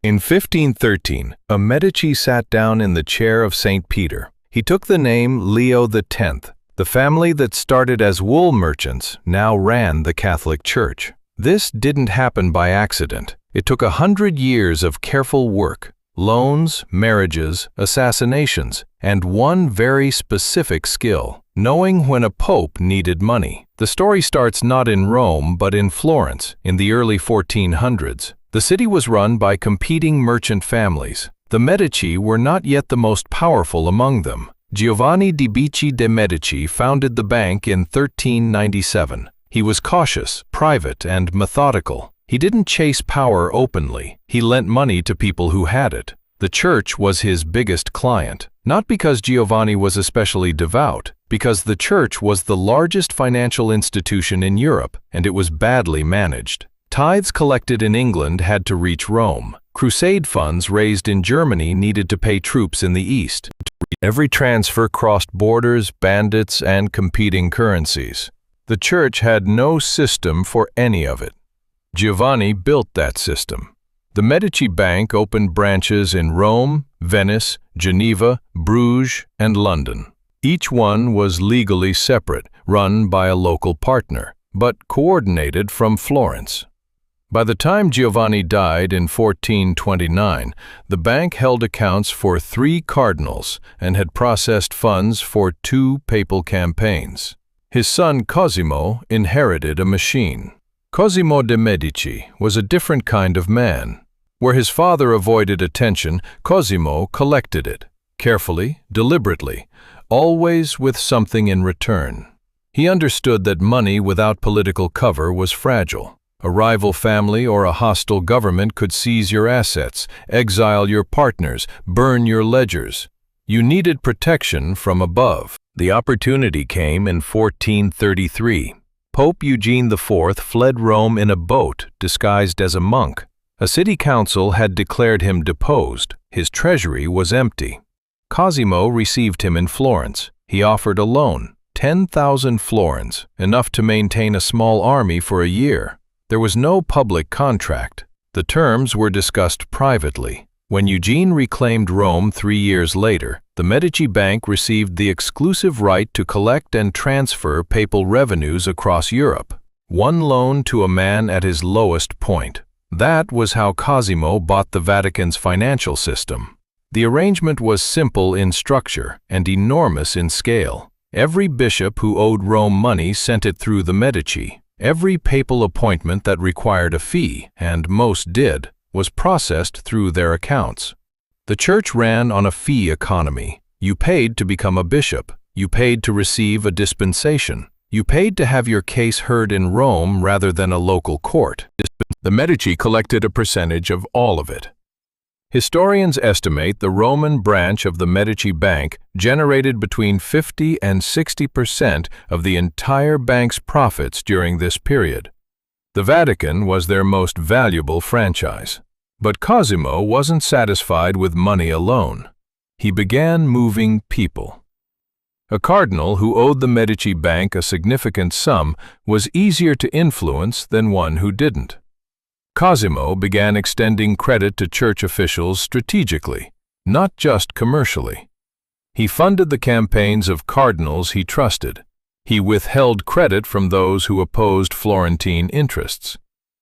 In 1513, a Medici sat down in the chair of St. Peter. He took the name Leo X. The family that started as wool merchants now ran the Catholic Church. This didn't happen by accident. It took 100 years of careful work, loans, marriages, assassinations, and one very specific skill: knowing when a pope needed money. The story starts not in Rome but in Florence in the early 1400s. The city was run by competing merchant families. The Medici were not yet the most powerful among them. Giovanni de Medici founded the bank in 1397. He was cautious, private, and methodical. He didn't chase power openly. He lent money to people who had it. The church was his biggest client, not because Giovanni was especially devout, because the church was the largest financial institution in Europe, and it was badly managed. Tithes collected in England had to reach Rome. Crusade funds raised in Germany needed to pay troops in the East. Every transfer crossed borders, bandits, and competing currencies. The church had no system for any of it. Giovanni built that system. The Medici Bank opened branches in Rome, Venice, Geneva, Bruges, and London. Each one was legally separate, run by a local partner, but coordinated from Florence. By the time Giovanni died in 1429, the bank held accounts for 3 cardinals and had processed funds for 2 papal campaigns. His son Cosimo inherited a machine. Cosimo de Medici was a different kind of man. Where his father avoided attention, Cosimo collected it, carefully, deliberately, always with something in return. He understood that money without political cover was fragile. A rival family or a hostile government could seize your assets, exile your partners, burn your ledgers. You needed protection from above. The opportunity came in 1433. Pope Eugene IV fled Rome in a boat disguised as a monk. A city council had declared him deposed. His treasury was empty. Cosimo received him in Florence. He offered a loan, 10,000 florins, enough to maintain a small army for a year. There was no public contract. The terms were discussed privately. When Eugene reclaimed Rome 3 years later, the Medici Bank received the exclusive right to collect and transfer papal revenues across Europe. One loan to a man at his lowest point. That was how Cosimo bought the Vatican's financial system. The arrangement was simple in structure and enormous in scale. Every bishop who owed Rome money sent it through the Medici. Every papal appointment that required a fee, and most did, was processed through their accounts. The church ran on a fee economy. You paid to become a bishop. You paid to receive a dispensation. You paid to have your case heard in Rome rather than a local court. The Medici collected a percentage of all of it. Historians estimate the Roman branch of the Medici Bank generated between 50 and 60% of the entire bank's profits during this period. The Vatican was their most valuable franchise. But Cosimo wasn't satisfied with money alone. He began moving people. A cardinal who owed the Medici Bank a significant sum was easier to influence than one who didn't. Cosimo began extending credit to church officials strategically, not just commercially. He funded the campaigns of cardinals he trusted. He withheld credit from those who opposed Florentine interests.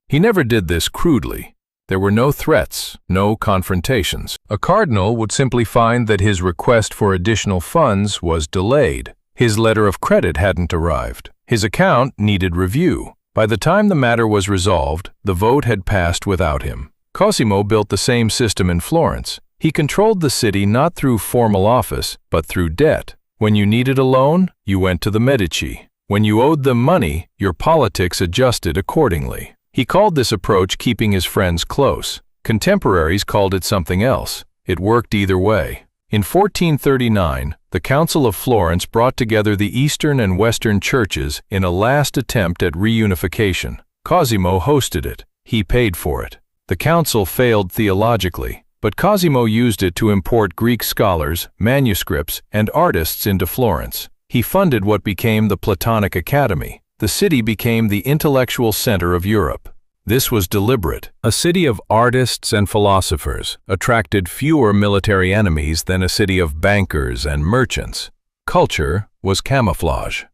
He never did this crudely. There were no threats, no confrontations. A cardinal would simply find that his request for additional funds was delayed. His letter of credit hadn't arrived. His account needed review. By the time the matter was resolved, the vote had passed without him. Cosimo built the same system in Florence. He controlled the city not through formal office, but through debt. When you needed a loan, you went to the Medici. When you owed them money, your politics adjusted accordingly. He called this approach keeping his friends close. Contemporaries called it something else. It worked either way. In 1439, the Council of Florence brought together the Eastern and Western churches in a last attempt at reunification. Cosimo hosted it. He paid for it. The council failed theologically, but Cosimo used it to import Greek scholars, manuscripts, and artists into Florence. He funded what became the Platonic Academy. The city became the intellectual center of Europe. This was deliberate. A city of artists and philosophers attracted fewer military enemies than a city of bankers and merchants. Culture was camouflage.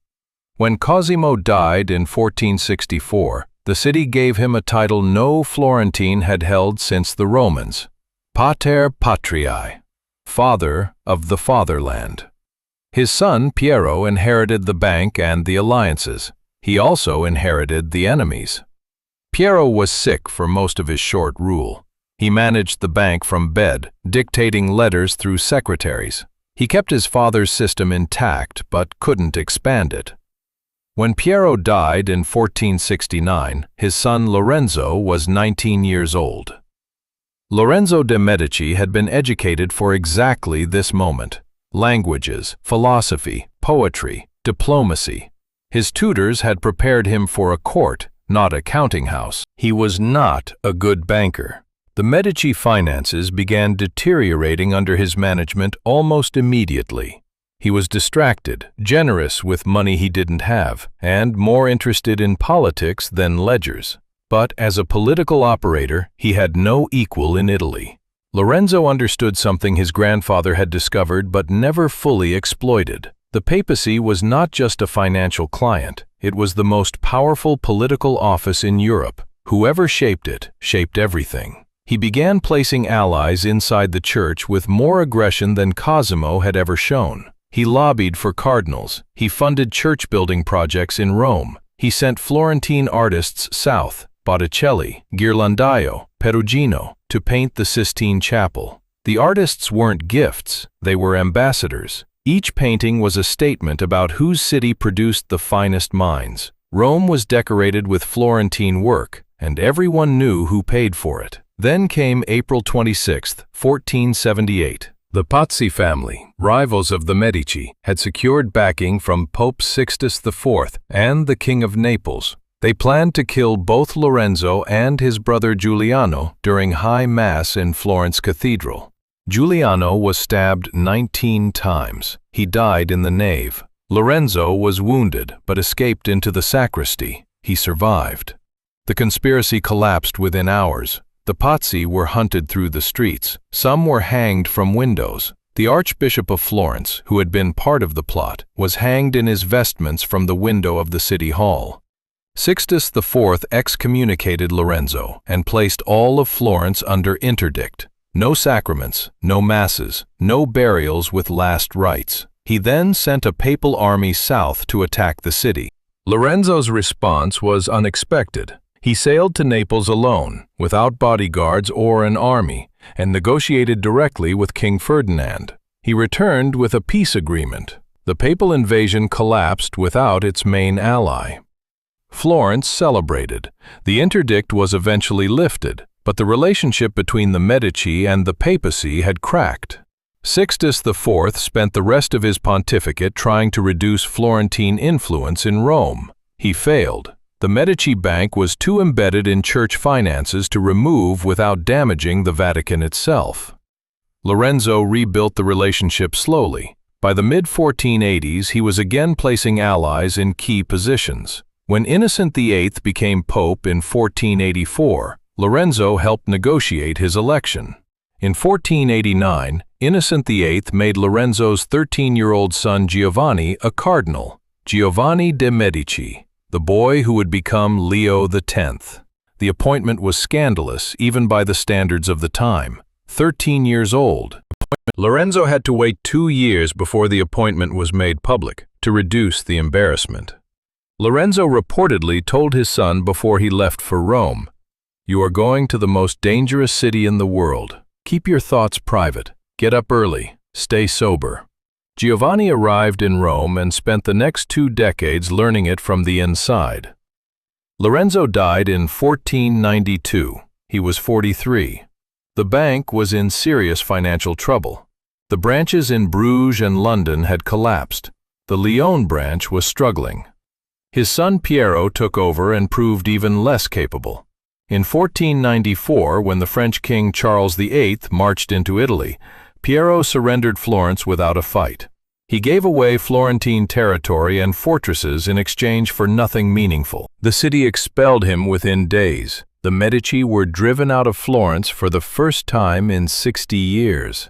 When Cosimo died in 1464, the city gave him a title no Florentine had held since the Romans, Pater Patriae, father of the fatherland. His son Piero inherited the bank and the alliances. He also inherited the enemies. Piero was sick for most of his short rule. He managed the bank from bed, dictating letters through secretaries. He kept his father's system intact but couldn't expand it. When Piero died in 1469, his son Lorenzo was 19 years old. Lorenzo de Medici had been educated for exactly this moment: languages, philosophy, poetry, diplomacy. His tutors had prepared him for a court, not a counting house. He was not a good banker. The Medici finances began deteriorating under his management almost immediately. He was distracted, generous with money he didn't have, and more interested in politics than ledgers. But as a political operator, he had no equal in Italy. Lorenzo understood something his grandfather had discovered but never fully exploited. The papacy was not just a financial client, it was the most powerful political office in Europe. Whoever shaped it, shaped everything. He began placing allies inside the church with more aggression than Cosimo had ever shown. He lobbied for cardinals, he funded church-building projects in Rome, he sent Florentine artists south, Botticelli, Ghirlandaio, Perugino, to paint the Sistine Chapel. The artists weren't gifts, they were ambassadors. Each painting was a statement about whose city produced the finest minds. Rome was decorated with Florentine work, and everyone knew who paid for it. Then came April 26, 1478. The Papacy family, rivals of the Medici, had secured backing from Pope Sixtus IV and the King of Naples. They planned to kill both Lorenzo and his brother Giuliano during High Mass in Florence Cathedral. Giuliano was stabbed 19 times. He died in the nave. Lorenzo was wounded but escaped into the sacristy. He survived. The conspiracy collapsed within hours. The Papacy were hunted through the streets. Some were hanged from windows. The Archbishop of Florence, who had been part of the plot, was hanged in his vestments from the window of the city hall. Sixtus IV excommunicated Lorenzo and placed all of Florence under interdict. No sacraments, no masses, no burials with last rites. He then sent a papal army south to attack the city. Lorenzo's response was unexpected. He sailed to Naples alone, without bodyguards or an army, and negotiated directly with King Ferdinand. He returned with a peace agreement. The papal invasion collapsed without its main ally. Florence celebrated. The interdict was eventually lifted, but the relationship between the Medici and the papacy had cracked. Sixtus IV spent the rest of his pontificate trying to reduce Florentine influence in Rome. He failed. The Medici Bank was too embedded in church finances to remove without damaging the Vatican itself. Lorenzo rebuilt the relationship slowly. By the mid-1480s, he was again placing allies in key positions. When Innocent VIII became pope in 1484, Lorenzo helped negotiate his election. In 1489, Innocent VIII made Lorenzo's 13-year-old son Giovanni a cardinal, Giovanni de Medici, the boy who would become Leo X. The appointment was scandalous even by the standards of the time. 13 years old. Lorenzo had to wait 2 years before the appointment was made public, to reduce the embarrassment. Lorenzo reportedly told his son before he left for Rome, "You are going to the most dangerous city in the world. Keep your thoughts private. Get up early. Stay sober." Giovanni arrived in Rome and spent the next 2 decades learning it from the inside. Lorenzo died in 1492. He was 43. The bank was in serious financial trouble. The branches in Bruges and London had collapsed. The Lyon branch was struggling. His son Piero took over and proved even less capable. In 1494, when the French King Charles VIII marched into Italy, Piero surrendered Florence without a fight. He gave away Florentine territory and fortresses in exchange for nothing meaningful. The city expelled him within days. The Medici were driven out of Florence for the first time in 60 years.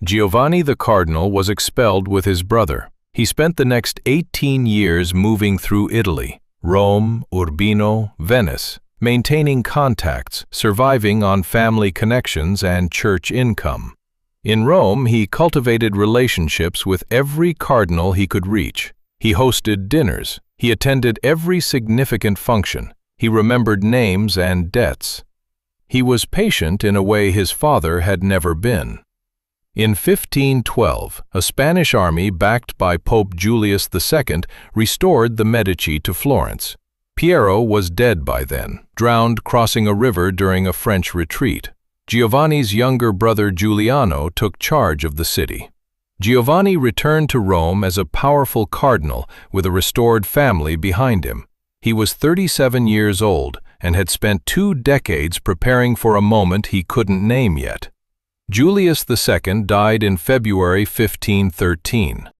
Giovanni the Cardinal was expelled with his brother. He spent the next 18 years moving through Italy, Rome, Urbino, Venice, maintaining contacts, surviving on family connections and church income. In Rome, he cultivated relationships with every cardinal he could reach. He hosted dinners. He attended every significant function. He remembered names and debts. He was patient in a way his father had never been. In 1512, a Spanish army backed by Pope Julius II restored the Medici to Florence. Piero was dead by then, drowned crossing a river during a French retreat. Giovanni's younger brother Giuliano took charge of the city. Giovanni returned to Rome as a powerful cardinal with a restored family behind him. He was 37 years old and had spent 2 decades preparing for a moment he couldn't name yet. Julius II died in February 1513.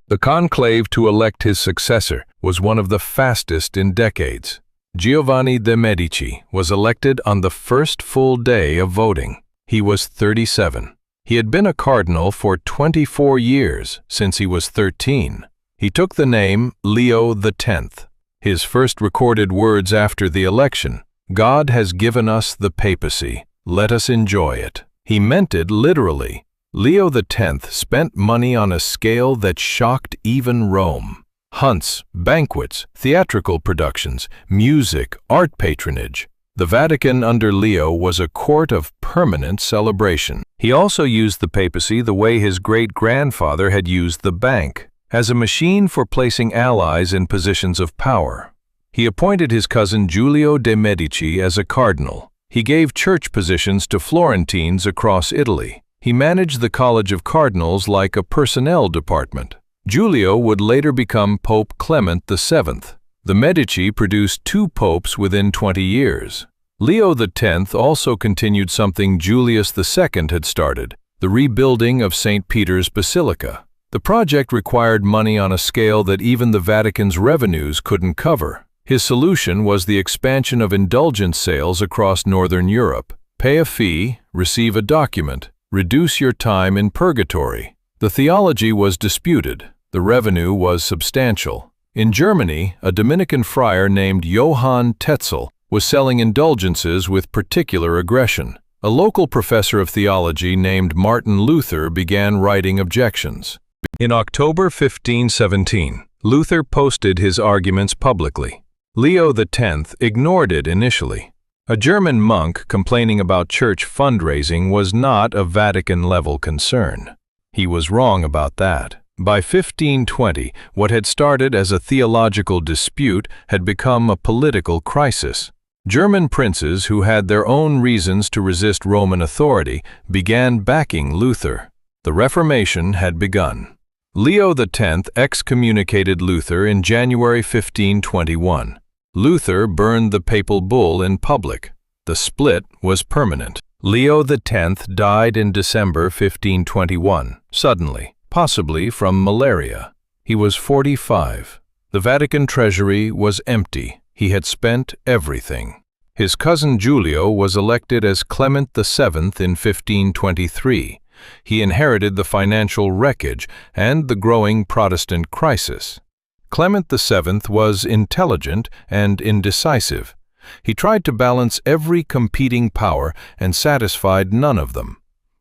The conclave to elect his successor was one of the fastest in decades. Giovanni de Medici was elected on the first full day of voting. He was 37. He had been a cardinal for 24 years, since he was 13. He took the name Leo X. His first recorded words after the election, "God has given us the papacy. Let us enjoy it." He meant it literally. Leo X spent money on a scale that shocked even Rome. Hunts, banquets, theatrical productions, music, art patronage. The Vatican under Leo was a court of permanent celebration. He also used the papacy the way his great-grandfather had used the bank, as a machine for placing allies in positions of power. He appointed his cousin Giulio de Medici as a cardinal. He gave church positions to Florentines across Italy. He managed the College of Cardinals like a personnel department. Giulio would later become Pope Clement VII. The Medici produced 2 popes within 20 years. Leo X also continued something Julius II had started, the rebuilding of St. Peter's Basilica. The project required money on a scale that even the Vatican's revenues couldn't cover. His solution was the expansion of indulgence sales across Northern Europe. Pay a fee, receive a document, reduce your time in purgatory. The theology was disputed. The revenue was substantial. In Germany, a Dominican friar named Johann Tetzel was selling indulgences with particular aggression. A local professor of theology named Martin Luther began writing objections. In October 1517, Luther posted his arguments publicly. Leo X ignored it initially. A German monk complaining about church fundraising was not a Vatican-level concern. He was wrong about that. By 1520, what had started as a theological dispute had become a political crisis. German princes who had their own reasons to resist Roman authority began backing Luther. The Reformation had begun. Leo X excommunicated Luther in January 1521. Luther burned the papal bull in public. The split was permanent. Leo X died in December 1521, suddenly, possibly from malaria. He was 45. The Vatican treasury was empty. He had spent everything. His cousin Giulio was elected as Clement VII in 1523. He inherited the financial wreckage and the growing Protestant crisis. Clement VII was intelligent and indecisive. He tried to balance every competing power and satisfied none of them.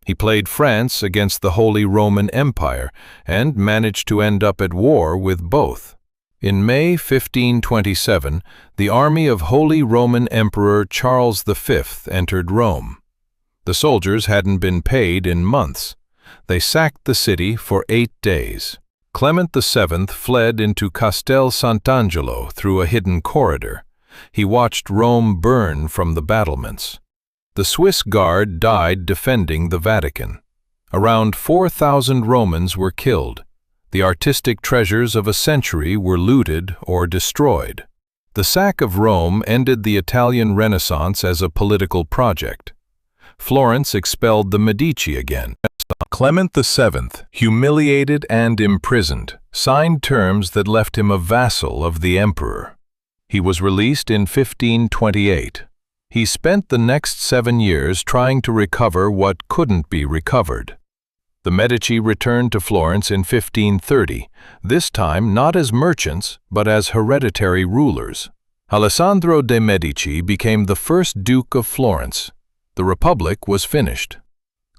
He played France against the Holy Roman Empire and managed to end up at war with both. In May 1527, the army of Holy Roman Emperor Charles V entered Rome. The soldiers hadn't been paid in months. They sacked the city for 8 days. Clement VII fled into Castel Sant'Angelo through a hidden corridor. He watched Rome burn from the battlements. The Swiss Guard died defending the Vatican. Around 4,000 Romans were killed. The artistic treasures of a century were looted or destroyed. The sack of Rome ended the Italian Renaissance as a political project. Florence expelled the Medici again. Clement VII, humiliated and imprisoned, signed terms that left him a vassal of the emperor. He was released in 1528. He spent the next 7 years trying to recover what couldn't be recovered. The Medici returned to Florence in 1530, this time not as merchants, but as hereditary rulers. Alessandro de' Medici became the first Duke of Florence. The Republic was finished.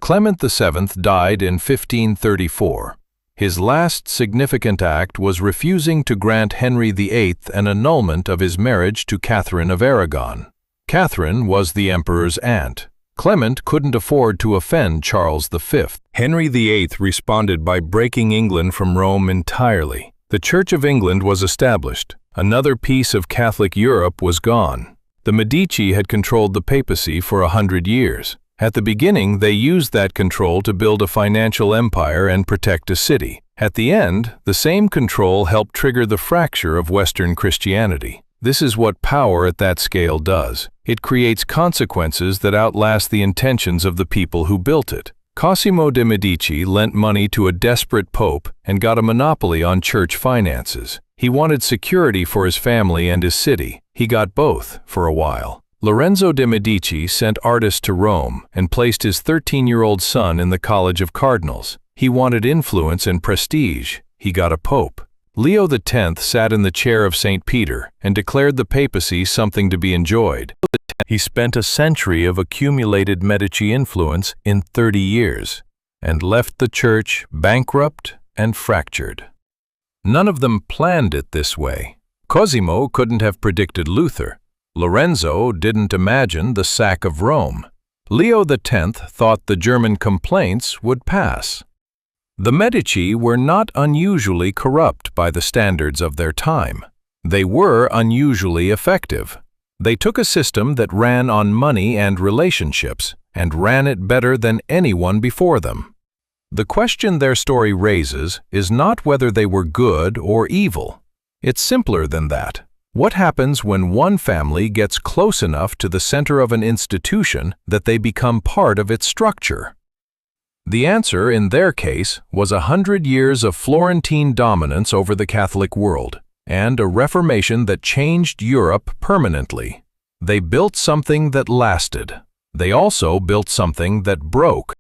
Clement VII died in 1534. His last significant act was refusing to grant Henry VIII an annulment of his marriage to Catherine of Aragon. Catherine was the emperor's aunt. Clement couldn't afford to offend Charles V. Henry VIII responded by breaking England from Rome entirely. The Church of England was established. Another piece of Catholic Europe was gone. The Medici had controlled the papacy for 100 years. At the beginning, they used that control to build a financial empire and protect a city. At the end, the same control helped trigger the fracture of Western Christianity. This is what power at that scale does. It creates consequences that outlast the intentions of the people who built it. Cosimo de Medici lent money to a desperate pope and got a monopoly on church finances. He wanted security for his family and his city. He got both for a while. Lorenzo de' Medici sent artists to Rome and placed his 13-year-old son in the College of Cardinals. He wanted influence and prestige. He got a pope. Leo X sat in the chair of St. Peter and declared the papacy something to be enjoyed. He spent a century of accumulated Medici influence in 30 years and left the church bankrupt and fractured. None of them planned it this way. Cosimo couldn't have predicted Luther. Lorenzo didn't imagine the sack of Rome. Leo X thought the German complaints would pass. The Medici were not unusually corrupt by the standards of their time. They were unusually effective. They took a system that ran on money and relationships and ran it better than anyone before them. The question their story raises is not whether they were good or evil. It's simpler than that. What happens when one family gets close enough to the center of an institution that they become part of its structure? The answer, in their case, was 100 years of Florentine dominance over the Catholic world, and a Reformation that changed Europe permanently. They built something that lasted. They also built something that broke.